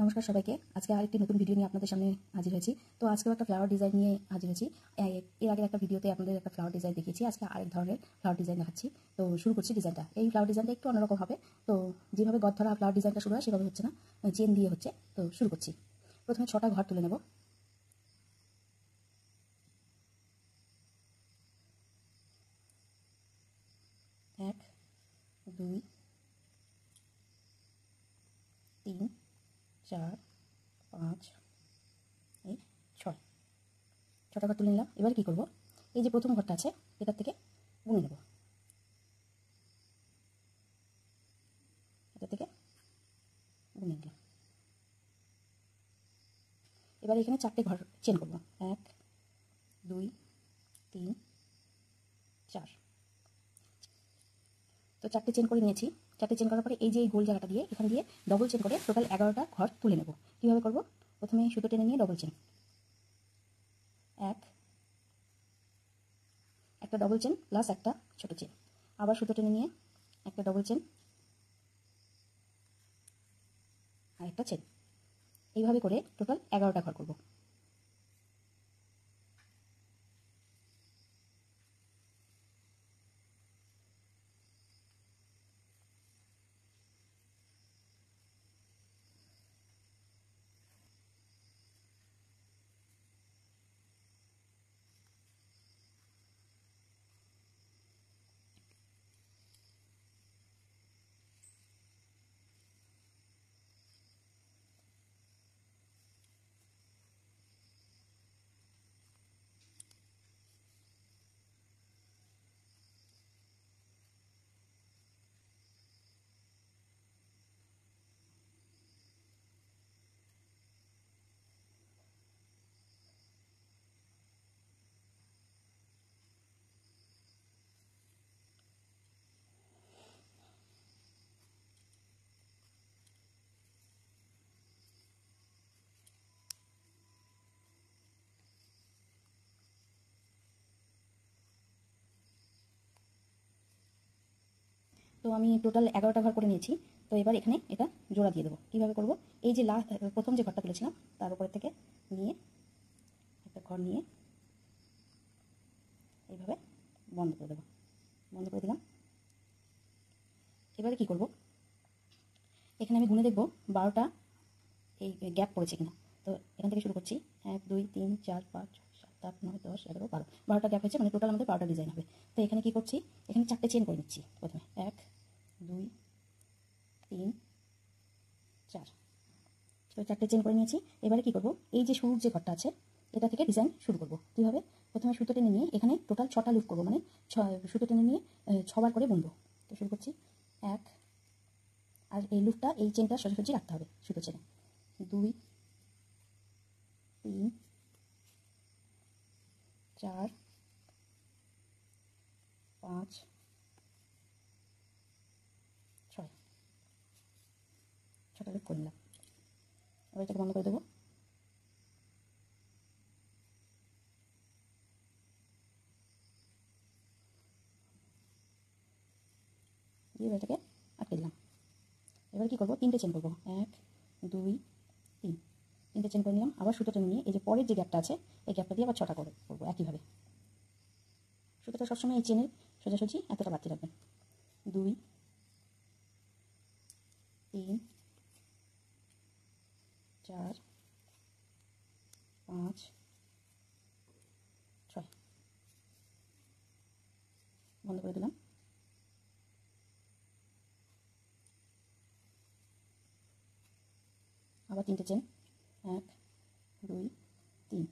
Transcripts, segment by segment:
নমস্কার সবাইকে। আজকে আরেকটি নতুন ভিডিও নিয়ে আপনাদের সামনে হাজির হয়েছি। তো আজকেও একটা ফ্লাওয়ার ডিজাইন নিয়ে হাজির হয়েছি। এর আগের একটা ভিডিওতে আপনাদের একটা ফ্লাওয়ার ডিজাইন দেখিয়েছি। আজকে আরেক ধরনের ফ্লাওয়ার ডিজাইন দেখাচ্ছি। তো শুরু করছি ডিজাইনটা। এই ফ্লাওয়ার ডিজাইনটা একটু অন্যরকম হবে। তো যেভাবে গদ ধরা ফ্লাওয়ার ডিজাইনটা শুরু হয় সেভাবে হচ্ছে না, চেন দিয়ে হচ্ছে। তো শুরু করছি। প্রথমে 6টা ঘর তুলে নেব। 1 2 3 4 5 এই 6টা ঘর তুলে নিলাম। এবার কি করব, এই যে প্রথম ঘরটা আছে এটার থেকে বুনে নেব। এটা থেকে বুনে নিলাম। এবার এখানে 4টে ঘর চেন করব। 1 2 3 4। তো 4টে চেন করে নিয়েছি। 4টে চেন করার পরে এই যে এই গোল জায়গাটা দিয়ে এখান দিয়ে ডবল চেন করে টোটাল 11টা ঘর তুলে নেব। কীভাবে করব, প্রথমে সুতো টেনে নিয়ে ডবল চেন, একটা ডবল চেন প্লাস একটা ছোট চেন, আবার সুতো টেনে নিয়ে একটা ডবল চেন আর একটা চেন, এইভাবে করে টোটাল 11টা ঘর করব। তো আমি টোটাল 11টা ঘর করে নিয়েছি। তো এবার এখানে এটা জোড়া দিয়ে দেবো। কীভাবে করব, এই যে প্রথম যে ঘরটা তুলেছিলাম তার উপরে থেকে নিয়ে একটা ঘর নিয়ে এইভাবে বন্ধ করে দেবো। বন্ধ করে দিলাম। এবারে কি করব, এখানে আমি গুনে দেখব 12টা এই গ্যাপ পড়েছে কিনা। তো এখান থেকে শুরু করছি। 1 2 3 4 5 6 7 8 9 10 11 12, 12টা গ্যাপ হয়েছে, মানে টোটাল আমাদের 12টা ডিজাইন হবে। তো এখানে কি করছি, এখানে 4টে চেন করে নিচ্ছি। প্রথমে 1 2 3 4। তো 4টে চেন করে নিয়েছি। এবারে কি করব, এই যে শুরুর যে ঘরটা আছে এটা থেকে ডিজাইন শুরু করব। কীভাবে, প্রথমে সুতো টেনে নিয়ে এখানে টোটাল 6টা লুপ করব, মানে সুতো টেনে নিয়ে 6বার করে বুনবো। তো শুরু করছি। 1, আর এই লুপটা এই চেনটা সোজাসুজি রাখতে হবে সুতো চেনে। 2 3 4 5 6, 6টা লুপ করে নিলাম। এবার এটাকে বন্ধ করে দেবো। দিয়ে এটাকে আটকে দিলাম। এবার কি করব, 3টে চেন করব। 1 2 3, 3টে চেন করে নিলাম। আবার সুতো টেনে নিয়ে এই যে পরের যে গ্যাপটা আছে এই গ্যাপটা দিয়ে আবার 6টা করে করবো একইভাবে। সুতোটা সবসময় এই চেনের সোজাসুজি এতটা বাড়তি রাখবেন। 2 3 4 5 6, বন্ধ করে দিলাম। আবার 3টে চেন, 1 2 3,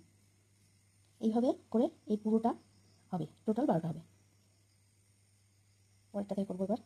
এইভাবে করে এই পুরোটা হবে, টোটাল 12টা হবে। পরেরটাকে করবো এবার।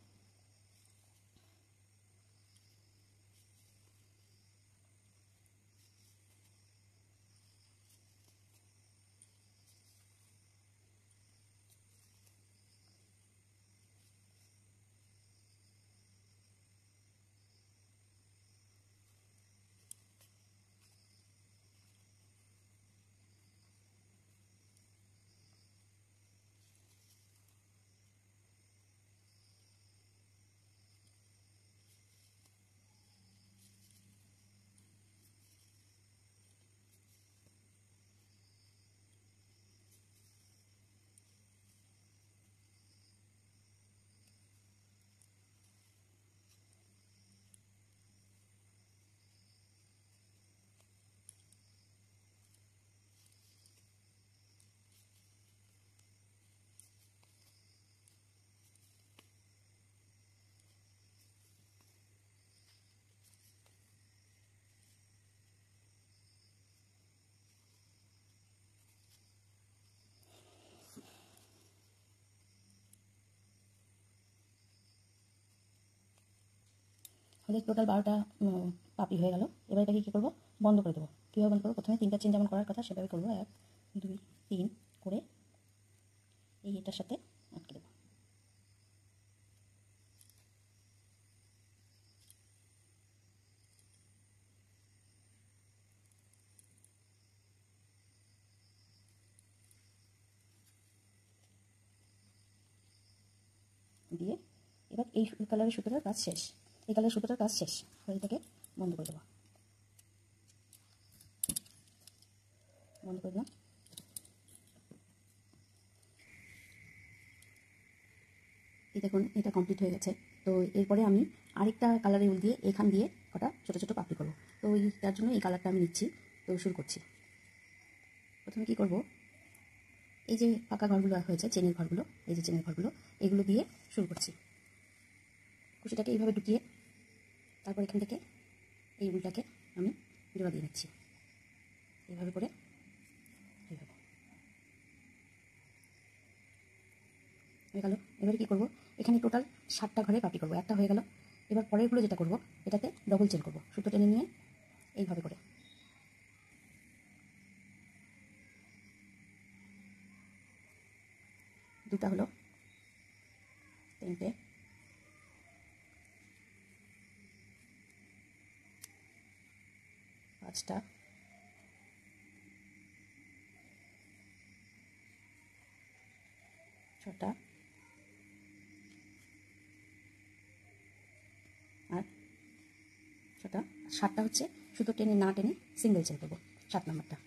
আমাদের টোটাল 12টা পাপড়ি হয়ে গেল। এবার এটাকে কী করবো, বন্ধ করে দেবো। কীভাবে বন্ধ করবো, প্রথমে 3টা চেন যেমন করার কথা সেভাবে করবো। 1 2 3 করে এটার সাথে আটকে দেবো। দিয়ে এবার এই কালারের সুতোটার কাজ শেষ, এই কালারের সুতোটার কাজ শেষ। এটাকে বন্ধ করে দেবো, বন্ধ করে দিলাম। এই দেখুন এটা কমপ্লিট হয়ে গেছে। তো এরপরে আমি আরেকটা কালারের উল দিয়ে এখান দিয়ে কটা ছোটো ছোটো পাপড়ি করবো। তো তার জন্য এই কালারটা আমি নিচ্ছি। তো শুরু করছি। প্রথমে কি করব, এই যে ফাঁকা ঘরগুলো হয়েছে, চেনের ঘরগুলো, এই যে চেনের ঘরগুলো, এগুলো দিয়ে শুরু করছি। কুচিটাকে এইভাবে ঢুকিয়ে তারপর এখান থেকে এই উলটাকে আমি জোড়া দিয়ে নিচ্ছি, এইভাবে করে, এইভাবে হয়ে গেল। এবারে কী করবো, এখানে টোটাল 7টা ঘরে পাপড়ি করবো, একটা হয়ে গেল। এবার পরেরগুলো যেটা করব, এটাতে ডবল চেন করব, সুতো টেনে নিয়ে এইভাবে করে দুটা হলো, 3টে, 5টা, 6টা, আর 6টা। 7টা হচ্ছে সুতো টেনে না টেনে সিঙ্গেল চেন করবো, 7 নম্বরটা।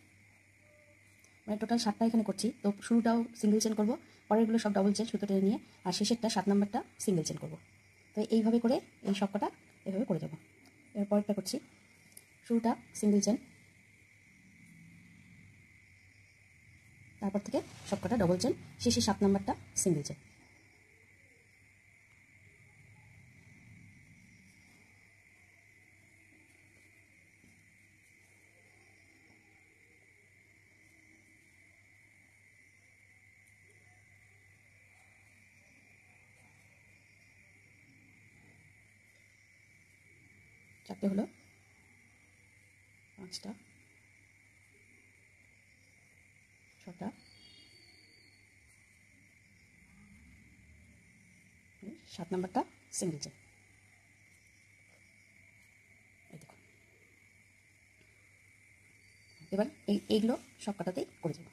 মানে টোটাল 7টা এখানে করছি। তো শুরুটাও সিঙ্গেল চেন করব, পরেরগুলো সব ডবল চেন সুতো টেনে নিয়ে, আর শেষেরটা 7 নম্বরটা সিঙ্গেল চেন করব। তো এইভাবে করে এই সবকটা এভাবে করে যাব। এবার পরেরটা করছি, শুরুটা সিঙ্গেল চেন, তারপর থেকে সবকটা ডবল চেন, শেষে 7 নম্বরটা সিঙ্গেল চেন। চারটে হলো, 5টা, 6টা, 7 নম্বরটা সিঙ্গেল চেন। এই দেখুন, এবার এইগুলো সব কটাতেই করে দেবো।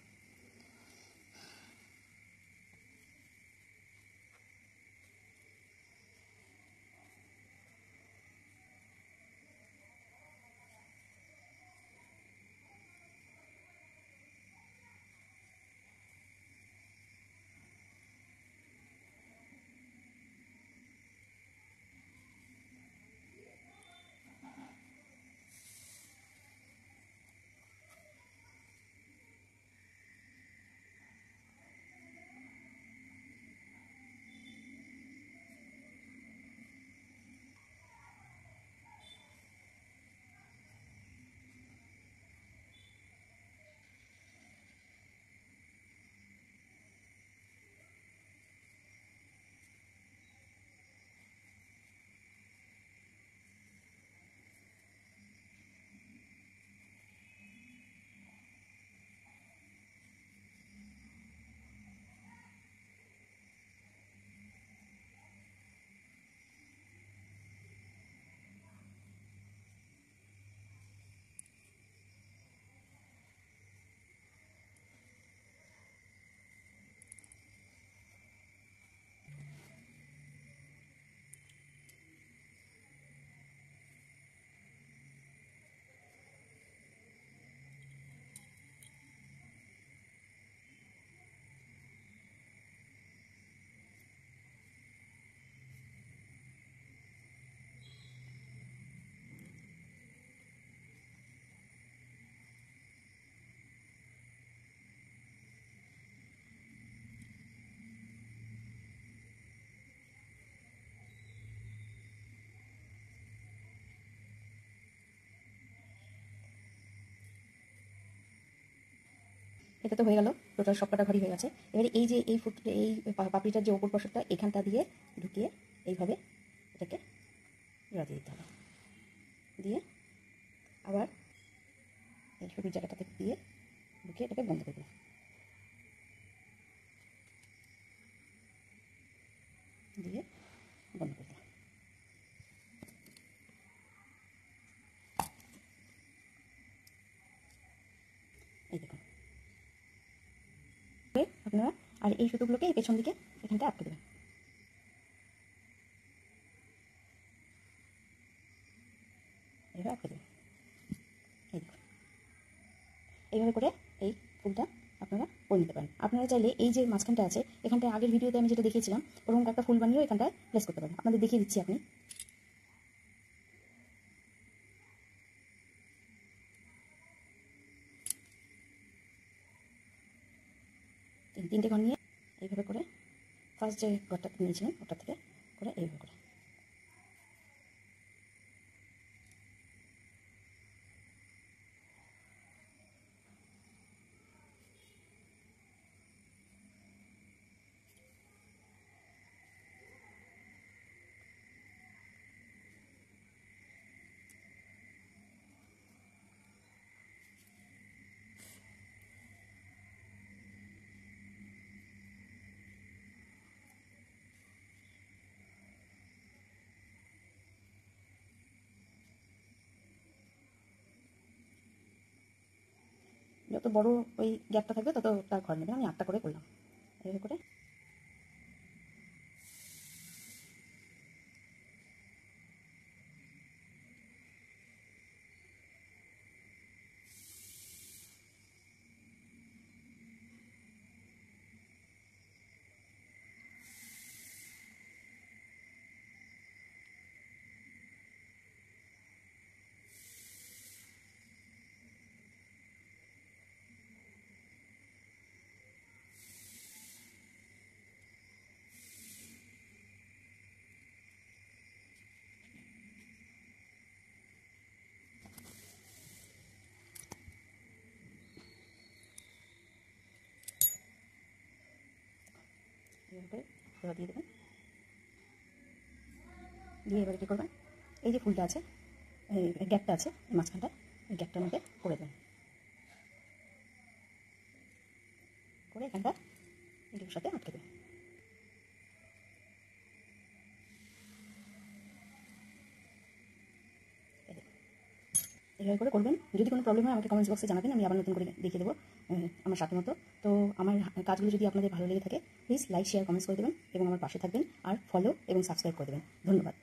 এটা তো হয়ে গেল, টোটাল সবকটা ঘরই হয়ে গেছে। এবারে এই যে এই পাপড়িটার যে ওপর পশরটা, এখানটা দিয়ে ঢুকিয়ে এইভাবে এটাকে জোড়া দিয়ে দিতে হবে। দিয়ে আবার এই শুরুর জায়গাটাতে দিয়ে ঢুকিয়ে এটাকে বন্ধ করে দিলাম, দিয়ে বন্ধ করে দিলাম। এই দেখুন আপনারা, আর এই সুতোগুলোকে এই পেছন দিকে এখানটা আটকে দেবেন। এইভাবে আটকে দেবেন। এই দেখুন এইভাবে করে এই ফুলটা আপনারা করে নিতে পারেন। আপনারা চাইলে এই যে মাঝখানটা আছে এখানটায় আগের ভিডিওতে আমি যেটা দেখিয়েছিলাম ওরকম একটা ফুল বানিয়েও এখানটায় প্লেস করতে পারেন। আপনাদের দেখিয়ে দিচ্ছি। আপনি তিনটে ঘর নিয়ে এইভাবে করে ফার্স্ট যে ঘরটা নিয়েছিলেন ওটা থেকে করে এইভাবে করে যত বড় ওই গ্যাপটা থাকবে তত তার ঘর নেবেন। আমি 8টা করে করলাম এইভাবে করে। এইভাবে করে দিয়ে দেবেন। দিয়ে এবারে কী করবেন, এই যে ফুলটা আছে এই গ্যাপটা আছে এই মাঝখানটা, এই গ্যাপটার মধ্যে করে দেবেন। করে এখানটা এগুলোর সাথে আটকে দেবেন। এইভাবে করে করবেন। যদি কোনো প্রবলেম হয় আমাকে কমেন্টস বক্সে জানাবেন, আমি আবার নতুন করে দেখিয়ে দেবো আমার সাথে মতো। তো আমার কাজগুলো যদি আপনাদের ভালো লেগে থাকে প্লিজ লাইক শেয়ার কমেন্টস করে দেবেন এবং আমার পাশে থাকবেন, আর ফলো এবং সাবস্ক্রাইব করে দেবেন। ধন্যবাদ।